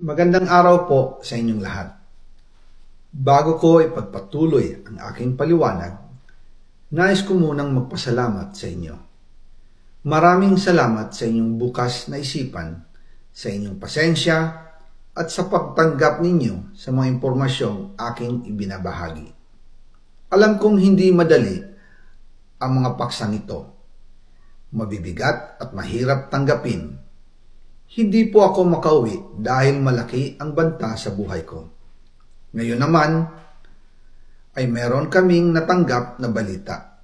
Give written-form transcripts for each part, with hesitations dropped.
Magandang araw po sa inyong lahat. Bago ko ipagpatuloy ang aking paliwanag, nais ko munang magpasalamat sa inyo. Maraming salamat sa inyong bukas na isipan, sa inyong pasensya, at sa pagtanggap ninyo sa mga impormasyong aking ibinabahagi. Alam kong hindi madali ang mga paksang ito. Mabibigat at mahirap tanggapin. Hindi po ako makauwi dahil malaki ang banta sa buhay ko. Ngayon naman ay meron kaming natanggap na balita.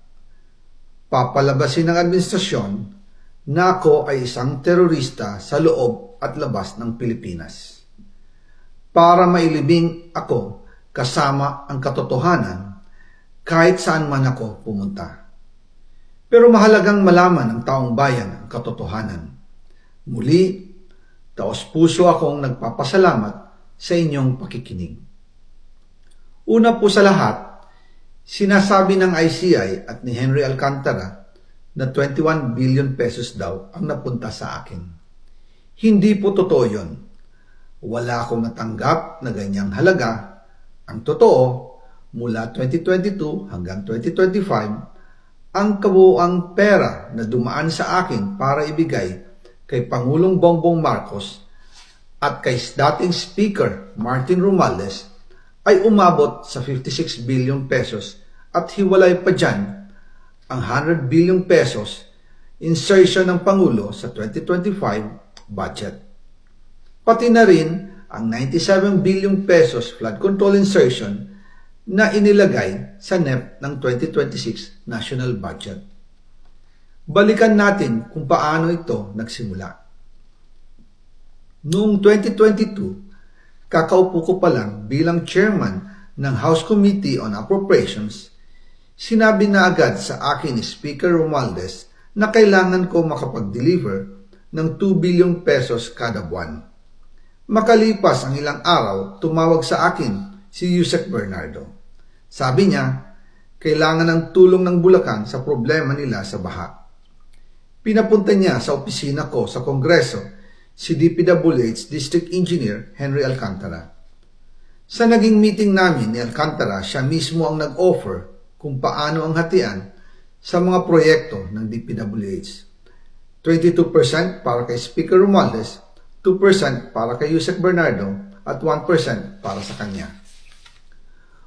Papalabasin ng administrasyon na ako ay isang terorista sa loob at labas ng Pilipinas. Para mailibing ako kasama ang katotohanan kahit saan man ako pumunta. Pero mahalagang malaman ng taong bayan ang katotohanan. Muli, taos-puso akong nagpapasalamat sa inyong pakikinig. Una po sa lahat, sinasabi ng ICI at ni Henry Alcantara na 21 billion pesos daw ang napunta sa akin. Hindi po totoo yun. Wala akong natanggap na ganyang halaga. Ang totoo, mula 2022 hanggang 2025, ang kabuuang pera na dumaan sa akin para ibigay kay Pangulong Bongbong Marcos at kay dating Speaker Martin Romualdez ay umabot sa 56 billion pesos at hiwalay pa dyan ang 100 billion pesos insertion ng Pangulo sa 2025 budget. Pati na rin ang 97 billion pesos flood control insertion na inilagay sa NEP ng 2026 national budget. Balikan natin kung paano ito nagsimula. Noong 2022, kakaupo ko pa lang bilang chairman ng House Committee on Appropriations, sinabi na agad sa akin ni Speaker Romualdez na kailangan ko makapag-deliver ng 2 billion pesos kada buwan. Makalipas ang ilang araw, tumawag sa akin si Yusek Bernardo. Sabi niya, kailangan ng tulong ng Bulacan sa problema nila sa baha. Pinapunta niya sa opisina ko sa Kongreso si DPWH District Engineer Henry Alcantara. Sa naging meeting namin ni Alcantara, siya mismo ang nag-offer kung paano ang hatian sa mga proyekto ng DPWH. 22% para kay Speaker Romualdez, 2% para kay Yusek Bernardo at 1% para sa kanya.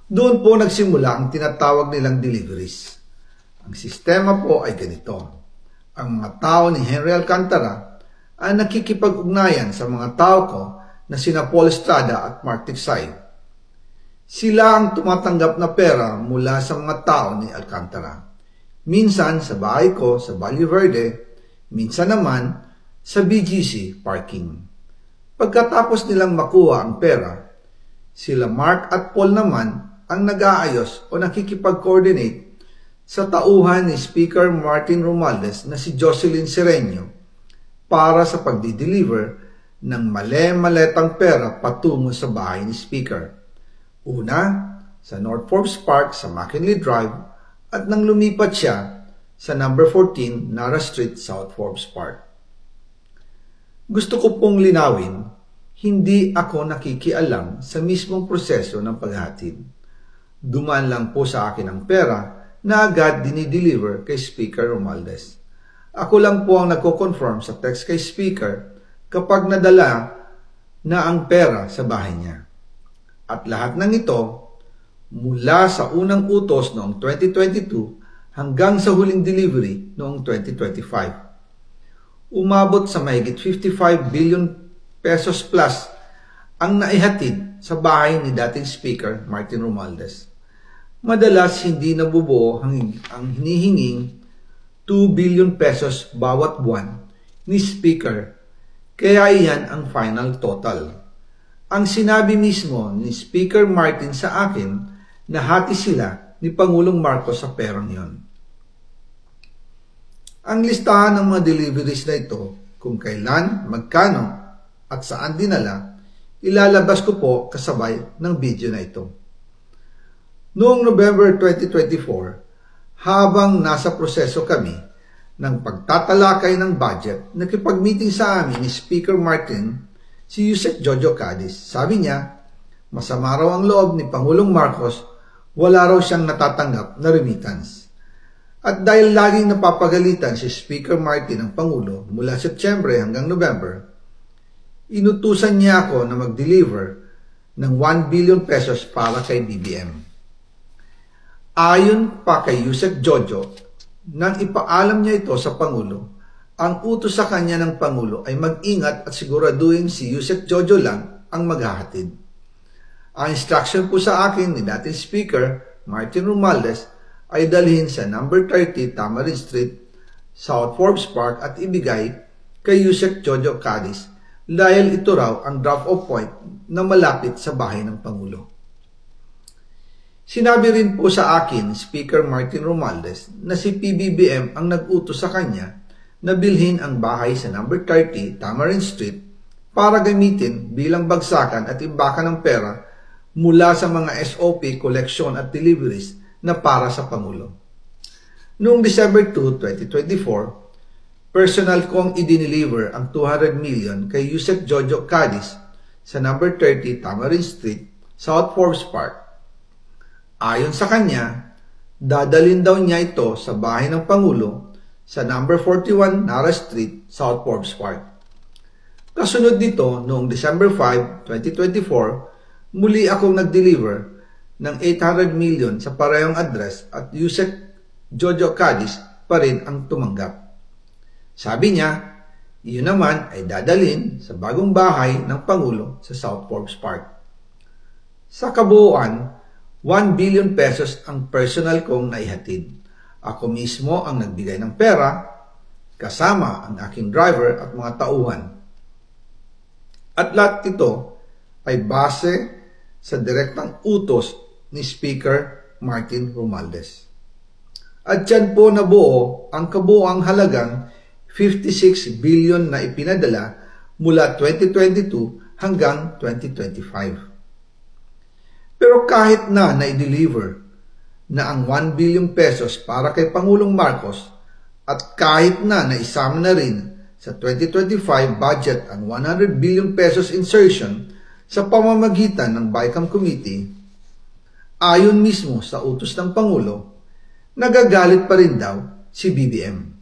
Doon po nagsimula ang tinatawag nilang deliveries. Ang sistema po ay ganito. Ang mga tao ni Henry Alcantara ay nakikipag-ugnayan sa mga tao ko na sina Paul Estrada at Mark Tiksay. Sila ang tumatanggap na pera mula sa mga tao ni Alcantara. Minsan sa bahay ko sa Valle Verde, minsan naman sa BGC parking. Pagkatapos nilang makuha ang pera, sila Mark at Paul naman ang nag-aayos o nakikipag-coordinate sa tauhan ni Speaker Martin Romualdez na si Jocelyn Sereño para sa pagdi-deliver ng male-maletang pera patungo sa bahay ni Speaker. Una, sa North Forbes Park sa McKinley Drive at nang lumipat siya sa number 14 Nara Street, South Forbes Park. Gusto ko pong linawin, hindi ako nakikialam sa mismong proseso ng paghatid. Dumaan lang po sa akin ang pera na agad dinideliver kay Speaker Romualdez. Ako lang po ang nagko-confirm sa text kay Speaker kapag nadala na ang pera sa bahay niya. At lahat ng ito, mula sa unang utos noong 2022 hanggang sa huling delivery noong 2025. Umabot sa mahigit 55 billion pesos plus ang naihatid sa bahay ni dating Speaker Martin Romualdez. Madalas hindi nabubuo ang hinihinging 2 billion pesos bawat buwan ni Speaker, kaya iyan ang final total. Ang sinabi mismo ni Speaker Martin sa akin na hati sila ni Pangulong Marcos sa perang yon. Ang listahan ng mga deliveries na ito, kung kailan, magkano at saan dinala, ilalabas ko po kasabay ng video na ito. Noong November 2024, habang nasa proseso kami ng pagtatalakay ng budget, nakipag-meeting sa amin ni Speaker Martin si Yusek Jojo Cadiz. Sabi niya, masama raw ang loob ni Pangulong Marcos, wala raw siyang natatanggap na remittance. At dahil laging napapagalitan si Speaker Martin ng Pangulo mula Setyembre hanggang November, inutusan niya ako na mag-deliver ng 1 billion pesos para kay BBM. Ayon pa kay Yusek Jojo, nang ipaalam niya ito sa Pangulo, ang utos sa kanya ng Pangulo ay mag-ingat at siguraduhin si Yusek Jojo lang ang maghahatid. Ang instruction po sa akin ni dating Speaker Martin Romualdez ay dalhin sa number 30 Tamarin Street, South Forbes Park at ibigay kay Yusek Jojo Cadiz dahil ito raw ang drop-off point na malapit sa bahay ng Pangulo. Sinabi rin po sa akin Speaker Martin Romualdez na si PBBM ang nag-utos sa kanya na bilhin ang bahay sa number 30 Tamarin Street para gamitin bilang bagsakan at imbakan ng pera mula sa mga SOP, koleksyon at deliveries na para sa Pangulo. Noong December 2, 2024, personal kong i-deliver ang 200 million kay Yusek Jojo Cadiz sa number 30 Tamarin Street, South Forbes Park. Ayon sa kanya, dadalhin daw niya ito sa bahay ng Pangulo sa number 41 Nara Street, South Forbes Park. Kasunod nito, noong December 5, 2024, muli akong nag-deliver ng 800 million sa parehong address at Yusek Jojo Cadiz pa rin ang tumanggap. Sabi niya, iyon naman ay dadalhin sa bagong bahay ng Pangulo sa South Forbes Park. Sa kabuuan, 1 billion pesos ang personal kong naihatid. Ako mismo ang nagbigay ng pera, kasama ang aking driver at mga tauhan. At lahat ito ay base sa direktang utos ni Speaker Martin Romualdez. At dyan po nabuo ang kabuuang halagang 56 billion na ipinadala mula 2022 hanggang 2025. Pero kahit na i-deliver na ang 1 billion pesos para kay Pangulong Marcos at kahit na naisama na rin sa 2025 budget ang 100 billion pesos insertion sa pamamagitan ng BICAM Committee, ayon mismo sa utos ng Pangulo, nagagalit pa rin daw si BBM.